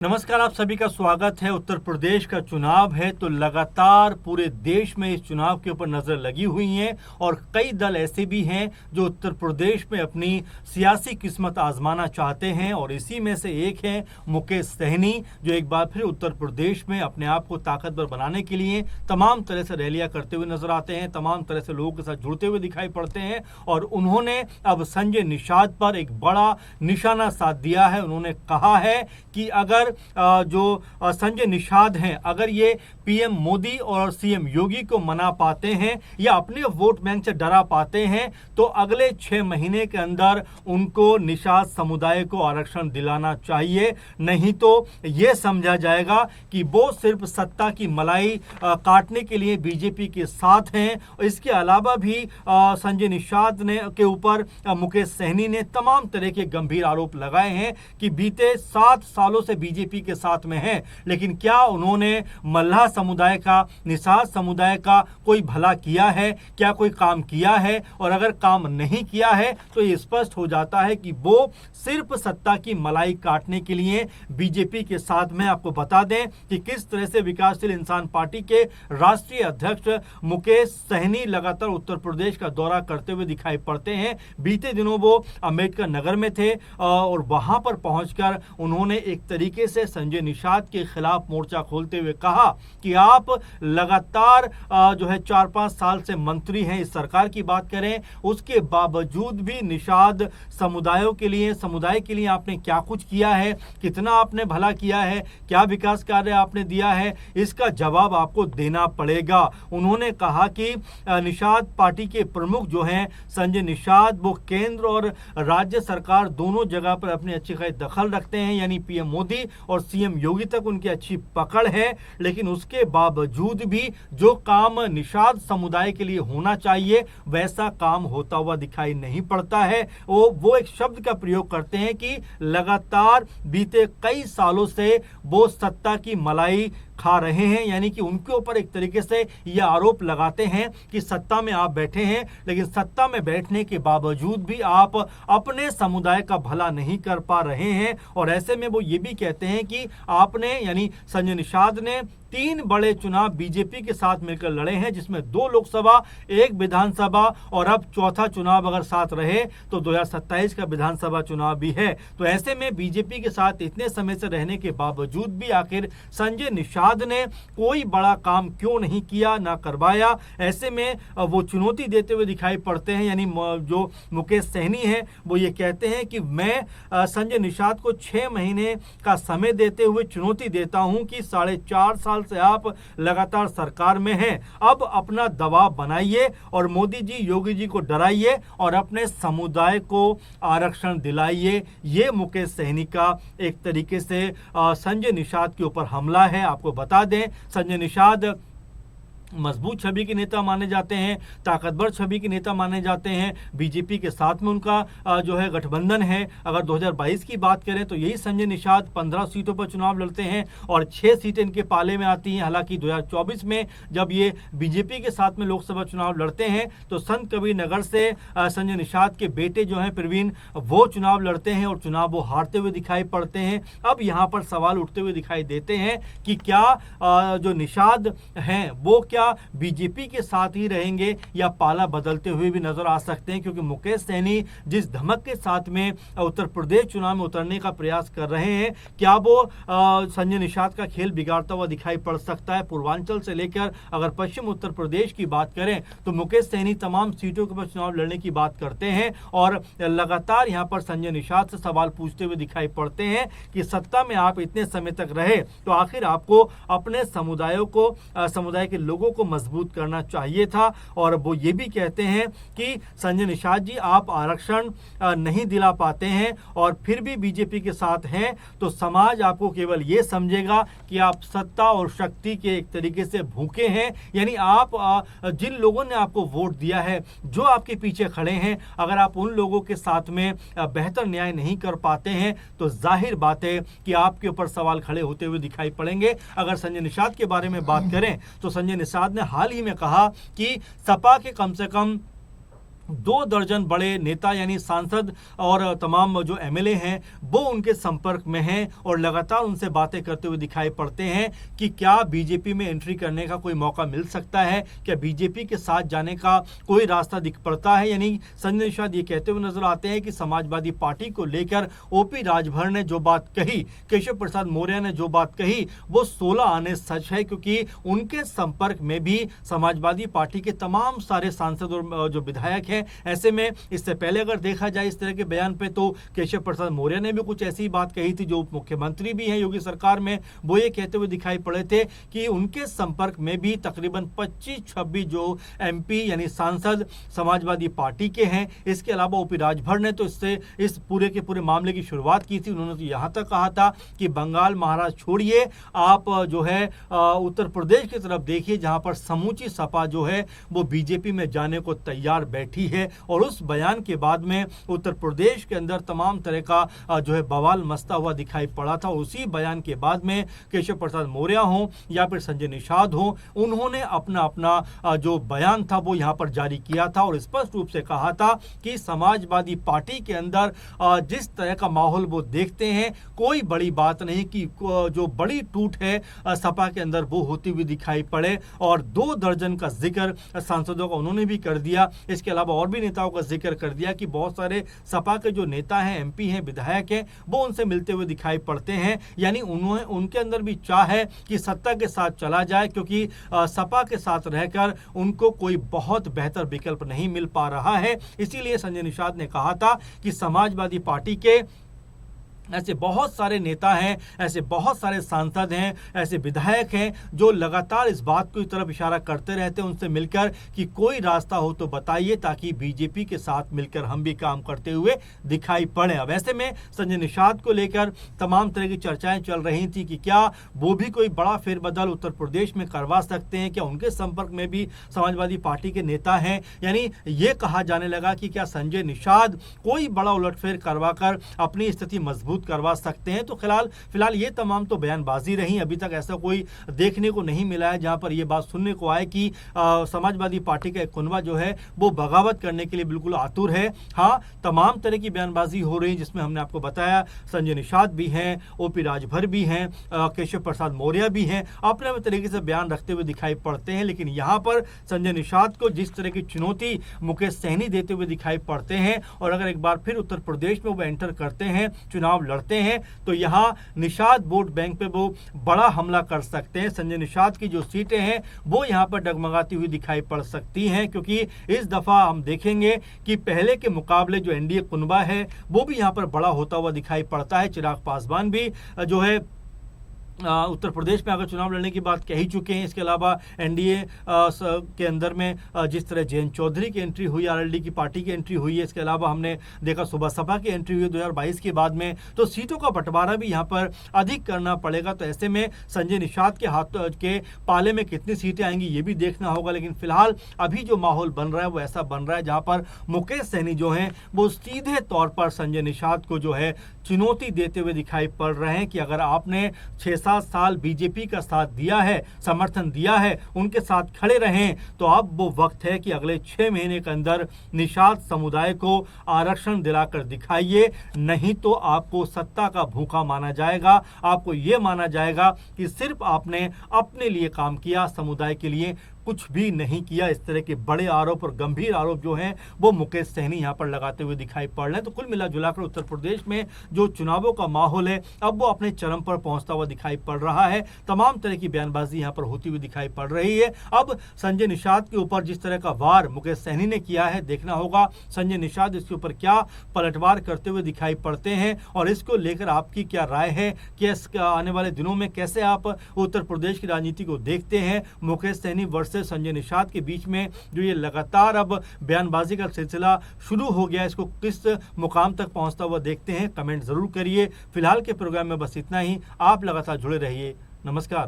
नमस्कार, आप सभी का स्वागत है। उत्तर प्रदेश का चुनाव है तो लगातार पूरे देश में इस चुनाव के ऊपर नजर लगी हुई है और कई दल ऐसे भी हैं जो उत्तर प्रदेश में अपनी सियासी किस्मत आजमाना चाहते हैं और इसी में से एक है मुकेश सहनी, जो एक बार फिर उत्तर प्रदेश में अपने आप को ताकतवर बनाने के लिए तमाम तरह से रैलियां करते हुए नजर आते हैं, तमाम तरह से लोगों के साथ जुड़ते हुए दिखाई पड़ते हैं और उन्होंने अब संजय निषाद पर एक बड़ा निशाना साध दिया है। उन्होंने कहा है कि अगर जो संजय निषाद हैं, अगर ये पीएम मोदी और सीएम योगी को मना पाते हैं या अपने वोट बैंक से डरा पाते हैं तो अगले 6 महीने के अंदर उनको निषाद समुदाय को आरक्षण दिलाना चाहिए। नहीं तो ये समझा जाएगा कि वो सिर्फ सत्ता की मलाई काटने के लिए बीजेपी के साथ हैं। इसके अलावा भी संजय निषाद ने के ऊपर मुकेश सहनी ने तमाम तरह के गंभीर आरोप लगाए हैं कि बीते 7 सालों से बीजेपी के साथ में है, लेकिन क्या उन्होंने मल्लाह समुदाय का, निषाद समुदाय का कोई भला किया है, क्या कोई काम किया है? और अगर काम नहीं किया है तो ये स्पष्ट हो जाता है कि वो सिर्फ सत्ता की मलाई काटने के लिए बीजेपी के साथ में। आपको बता दें कि किस तरह से विकासशील इंसान पार्टी के राष्ट्रीय अध्यक्ष मुकेश सहनी लगातार उत्तर प्रदेश का दौरा करते हुए दिखाई पड़ते हैं। बीते दिनों वो अंबेडकर नगर में थे और वहां पर पहुंचकर उन्होंने एक तरीके से संजय निषाद के खिलाफ मोर्चा खोलते हुए कहा कि आप लगातार जो है 4-5 साल से मंत्री हैं, इस सरकार की बात करें, उसके बावजूद भी निषाद समुदाय के लिए आपने क्या कुछ किया है, कितना आपने भला किया है, क्या विकास कार्य आपने दिया है, इसका जवाब आपको देना पड़ेगा। उन्होंने कहा कि निषाद पार्टी के प्रमुख जो हैं संजय निषाद, वो केंद्र और राज्य सरकार दोनों जगह पर अपनी अच्छी खासी दखल रखते हैं, यानी पीएम मोदी और सीएम योगी तक उनकी अच्छी पकड़ है, लेकिन उसके बावजूद भी जो काम निषाद समुदाय के लिए होना चाहिए वैसा काम होता हुआ दिखाई नहीं पड़ता है। वो एक शब्द का प्रयोग करते हैं कि लगातार बीते कई सालों से वो सत्ता की मलाई खा रहे हैं, यानी कि उनके ऊपर एक तरीके से यह आरोप लगाते हैं कि सत्ता में आप बैठे हैं, लेकिन सत्ता में बैठने के बावजूद भी आप अपने समुदाय का भला नहीं कर पा रहे हैं। और ऐसे में वो ये भी कहते हैं कि आपने, यानी संजय निषाद ने 3 बड़े चुनाव बीजेपी के साथ मिलकर लड़े हैं, जिसमें 2 लोकसभा, 1 विधानसभा और अब चौथा चुनाव अगर साथ रहे तो 2027 का विधानसभा चुनाव भी है। तो ऐसे में बीजेपी के साथ इतने समय से रहने के बावजूद भी आखिर संजय निषाद ने कोई बड़ा काम क्यों नहीं किया, ना करवाया? ऐसे में वो चुनौती देते हुए दिखाई पड़ते हैं, यानी जो मुकेश सहनी है वो ये कहते हैं कि मैं संजय निषाद को 6 महीने का समय देते हुए चुनौती देता हूं कि 4.5 साल से आप लगातार सरकार में हैं, अब अपना दबाव बनाइए और मोदी जी, योगी जी को डराइए और अपने समुदाय को आरक्षण दिलाइए। ये मुकेश सहनी का एक तरीके से संजय निषाद के ऊपर हमला है। आपको बता दें, संजय निषाद मजबूत छवि के नेता माने जाते हैं, ताकतवर छवि के नेता माने जाते हैं। बीजेपी के साथ में उनका जो है गठबंधन है। अगर 2022 की बात करें तो यही संजय निषाद 15 सीटों पर चुनाव लड़ते हैं और 6 सीटें इनके पाले में आती हैं। हालांकि 2024 में जब ये बीजेपी के साथ में लोकसभा चुनाव लड़ते हैं तो संत कबीर नगर से संजय निषाद के बेटे जो हैं प्रवीण, वो चुनाव लड़ते हैं और चुनाव वो हारते हुए दिखाई पड़ते हैं। अब यहाँ पर सवाल उठते हुए दिखाई देते हैं कि क्या जो निषाद हैं वो क्या बीजेपी के साथ ही रहेंगे या पाला बदलते हुए भी नजर आ सकते हैं, क्योंकि मुकेश सहनी जिस धमक के साथ में उत्तर प्रदेश चुनाव में उतरने का प्रयास कर रहे हैं, क्या वो संजय निषाद का खेल बिगाड़ता हुआ दिखाई पड़ सकता है? पूर्वांचल से लेकर अगर पश्चिम उत्तर प्रदेश की बात करें तो मुकेश सहनी तमाम सीटों के ऊपर चुनाव लड़ने की बात करते हैं और लगातार यहां पर संजय निषाद से सवाल पूछते हुए दिखाई पड़ते हैं कि सत्ता में आप इतने समय तक रहे तो आखिर आपको अपने समुदायों को, समुदाय के लोगों को मजबूत करना चाहिए था। और वो ये भी कहते हैं कि संजय निषाद जी, आप आरक्षण नहीं दिला पाते हैं और फिर भी बीजेपी के साथ हैं तो समाज आपको केवल ये समझेगा कि आप सत्ता और शक्ति के एक तरीके से भूखे हैं। यानी आप जिन लोगों ने आपको वोट दिया है, जो आपके पीछे खड़े हैं, अगर आप उन लोगों के साथ में बेहतर न्याय नहीं कर पाते हैं तो जाहिर बात है कि आपके ऊपर सवाल खड़े होते हुए दिखाई पड़ेंगे। अगर संजय निषाद के बारे में बात करें तो संजय निषाद ने हाल ही में कहा कि सपा के कम से कम 2 दर्जन बड़े नेता यानी सांसद और तमाम जो एमएलए हैं वो उनके संपर्क में हैं और लगातार उनसे बातें करते हुए दिखाई पड़ते हैं कि क्या बीजेपी में एंट्री करने का कोई मौका मिल सकता है, क्या बीजेपी के साथ जाने का कोई रास्ता दिख पड़ता है। यानी संजय निषाद ये कहते हुए नजर आते हैं कि समाजवादी पार्टी को लेकर ओपी राजभर ने जो बात कही, केशव प्रसाद मौर्य ने जो बात कही, वो 16 आने सच है, क्योंकि उनके संपर्क में भी समाजवादी पार्टी के तमाम सारे सांसद और जो विधायक हैं। ऐसे में इससे पहले अगर देखा जाए इस तरह के बयान पे तो केशव प्रसाद मौर्य ने भी कुछ ऐसी बात कही थी। जो उप मुख्यमंत्री भी हैं योगी सरकार में, वो ये कहते हुए दिखाई पड़े थे कि उनके संपर्क में भी तकरीबन 25-26 जो एमपी यानी सांसद समाजवादी पार्टी के हैं। इसके अलावा ओपी राजभर ने तो इससे इस पूरे के पूरे मामले की शुरुआत की थी। उन्होंने तो यहाँ तक कहा था कि बंगाल महाराज छोड़िए, आप जो है उत्तर प्रदेश की तरफ देखिए, जहां पर समूची सपा जो है वो बीजेपी में जाने को तैयार बैठी है। और उस बयान के बाद में उत्तर प्रदेश के अंदर तमाम तरह का जो है बवाल मचता हुआ दिखाई पड़ा था। उसी बयान के बाद में केशव प्रसाद मौर्य हो या फिर संजय निषाद हो, उन्होंने अपना अपना जो बयान था वो यहाँ पर जारी किया था और स्पष्ट रूप से कहा था कि समाजवादी पार्टी के अंदर जिस तरह का माहौल वो देखते हैं, कोई बड़ी बात नहीं कि जो बड़ी टूट है सपा के अंदर वो होती हुई दिखाई पड़े। और 2 दर्जन का जिक्र सांसदों का उन्होंने भी कर दिया। इसके अलावा और भी नेताओं का जिक्र कर दिया कि बहुत सारे सपा के जो नेता हैं, एमपी हैं, विधायक हैं, वो उनसे मिलते हुए दिखाई पड़ते हैं। यानी उनके अंदर भी चाह है कि सत्ता के साथ चला जाए, क्योंकि सपा के साथ रहकर उनको कोई बहुत बेहतर विकल्प नहीं मिल पा रहा है। इसीलिए संजय निषाद ने कहा था कि समाजवादी पार्टी के ऐसे बहुत सारे नेता हैं, ऐसे बहुत सारे सांसद हैं, ऐसे विधायक हैं जो लगातार इस बात की तरफ इशारा करते रहते हैं उनसे मिलकर कि कोई रास्ता हो तो बताइए, ताकि बीजेपी के साथ मिलकर हम भी काम करते हुए दिखाई पड़े। अब ऐसे में संजय निषाद को लेकर तमाम तरह की चर्चाएं चल रही थी कि क्या वो भी कोई बड़ा फेरबदल उत्तर प्रदेश में करवा सकते हैं, क्या उनके संपर्क में भी समाजवादी पार्टी के नेता हैं। यानी ये कहा जाने लगा कि क्या संजय निषाद कोई बड़ा उलटफेर करवा कर अपनी स्थिति मजबूत करवा सकते हैं। तो फिलहाल ये तमाम तो बयानबाजी रही। अभी तक ऐसा कोई देखने को नहीं मिला है जहां पर यह बात सुनने को आए कि समाजवादी पार्टी का एक कुनबा जो है वो बगावत करने के लिए बिल्कुल आतुर है। हाँ, तमाम तरह की बयानबाजी हो रही है, जिसमें हमने आपको बताया संजय निषाद भी हैं, ओपी राजभर भी हैं, केशव प्रसाद मौर्य भी हैं, अपने अपने तरीके से बयान रखते हुए दिखाई पड़ते हैं। लेकिन यहाँ पर संजय निषाद को जिस तरह की चुनौती मुकेश सहनी देते हुए दिखाई पड़ते हैं, और अगर एक बार फिर उत्तर प्रदेश में वो एंटर करते हैं, चुनाव लड़ते हैं, तो यहाँ निषाद वोट बैंक पे वो बड़ा हमला कर सकते हैं। संजय निषाद की जो सीटें हैं वो यहाँ पर डगमगाती हुई दिखाई पड़ सकती हैं, क्योंकि इस दफा हम देखेंगे कि पहले के मुकाबले जो एनडीए कुनबा है वो भी यहाँ पर बड़ा होता हुआ दिखाई पड़ता है। चिराग पासवान भी जो है उत्तर प्रदेश में अगर चुनाव लड़ने की बात कह ही चुके हैं। इसके अलावा एनडीए के अंदर में जिस तरह जयंत चौधरी की एंट्री हुई, आरएलडी की पार्टी की एंट्री हुई है, इसके अलावा हमने देखा सुबह सपा की एंट्री हुई 2022 के बाद में, तो सीटों का बंटवारा भी यहाँ पर अधिक करना पड़ेगा। तो ऐसे में संजय निषाद के हाथ के पाले में कितनी सीटें आएंगी ये भी देखना होगा। लेकिन फिलहाल अभी जो माहौल बन रहा है वो ऐसा बन रहा है जहाँ पर मुकेश सहनी जो है वो सीधे तौर पर संजय निषाद को जो है चुनौती देते हुए दिखाई पड़ रहे हैं कि अगर आपने 6-7 साल बीजेपी का साथ दिया है, समर्थन दिया है, उनके साथ खड़े रहें, तो अब वो वक्त है कि अगले 6 महीने के अंदर निषाद समुदाय को आरक्षण दिलाकर दिखाइए, नहीं तो आपको सत्ता का भूखा माना जाएगा। आपको ये माना जाएगा कि सिर्फ आपने अपने लिए काम किया, समुदाय के लिए कुछ भी नहीं किया। इस तरह के बड़े आरोप और गंभीर आरोप जो हैं वो मुकेश सहनी यहाँ पर लगाते हुए दिखाई पड़ रहे हैं। तो कुल मिला जुलाकर उत्तर प्रदेश में जो चुनावों का माहौल है अब वो अपने चरम पर पहुंचता हुआ दिखाई पड़ रहा है। तमाम तरह की बयानबाजी यहाँ पर होती हुई दिखाई पड़ रही है। अब संजय निषाद के ऊपर जिस तरह का वार मुकेश सहनी ने किया है, देखना होगा संजय निषाद इसके ऊपर क्या पलटवार करते हुए दिखाई पड़ते हैं, और इसको लेकर आपकी क्या राय है कि आने वाले दिनों में कैसे आप उत्तर प्रदेश की राजनीति को देखते हैं। मुकेश सहनी वर्सेस संजय निषाद के बीच में जो ये लगातार अब बयानबाजी का सिलसिला शुरू हो गया, इसको किस मुकाम तक पहुंचता हुआ देखते हैं, कमेंट जरूर करिए। फिलहाल के प्रोग्राम में बस इतना ही। आप लगातार जुड़े रहिए। नमस्कार।